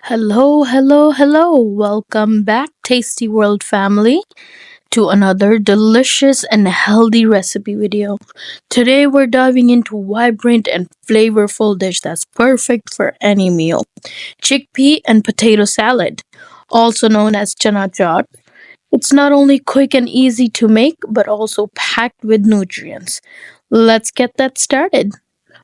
Hello, hello, hello. Welcome back, Tasty World family, to another delicious and healthy recipe video. Today we're diving into a vibrant and flavorful dish that's perfect for any meal. Chickpea and potato salad, also known as Chana Chaat. It's not only quick and easy to make, but also packed with nutrients. Let's get that started.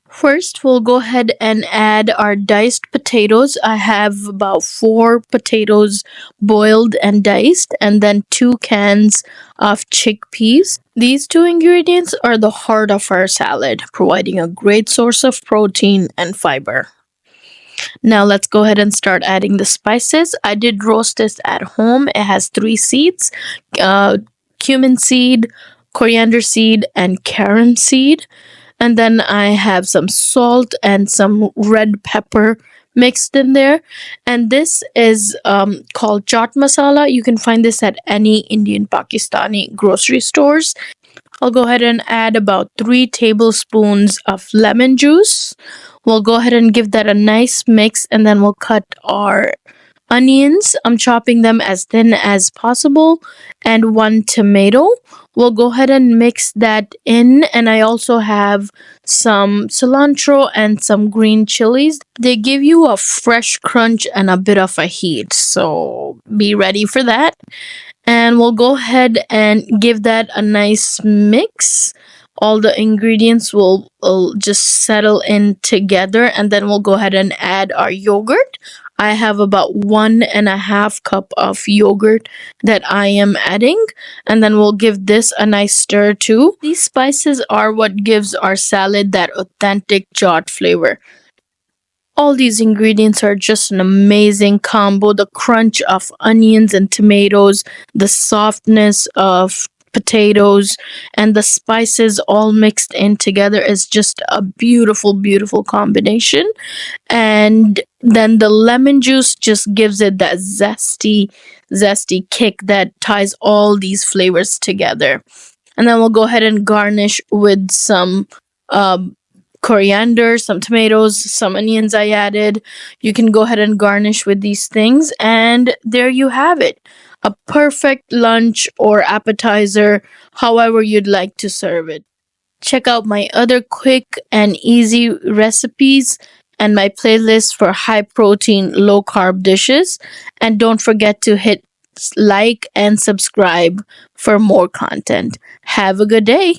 First, we'll go ahead and add our diced potatoes. I have about 4 potatoes boiled and diced, and then 2 cans of chickpeas. These two ingredients are the heart of our salad, providing a great source of protein and fiber. Now, let's go ahead and start adding the spices. I did roast this at home. It has 3 seeds, uh, cumin seed, coriander seed, and carom seed. And then I have some salt and some red pepper mixed in there. And this is called chaat masala. You can find this at any Indian Pakistani grocery stores. I'll go ahead and add about 3 tablespoons of lemon juice. We'll go ahead and give that a nice mix, and then we'll cut our onions. I'm chopping them as thin as possible, and 1 tomato. We'll go ahead and mix that in, and I also have some cilantro and some green chilies. They give you a fresh crunch and a bit of a heat, so be ready for that. And we'll go ahead and give that a nice mix. All the ingredients will just settle in together, and then we'll go ahead and add our yogurt. I have about 1.5 cup of yogurt that I am adding, and then we'll give this a nice stir too. These spices are what gives our salad that authentic chaat flavor. All these ingredients are just an amazing combo. The crunch of onions and tomatoes, the softness of potatoes, and the spices all mixed in together is just a beautiful, beautiful combination. And then the lemon juice just gives it that zesty kick that ties all these flavors together. And then we'll go ahead and garnish with some coriander, some tomatoes, some onions I added. You can go ahead and garnish with these things, and there you have it. A perfect lunch or appetizer, however you'd like to serve it. Check out my other quick and easy recipes and my playlist for high protein, low carb dishes. And don't forget to hit like and subscribe for more content. Have a good day.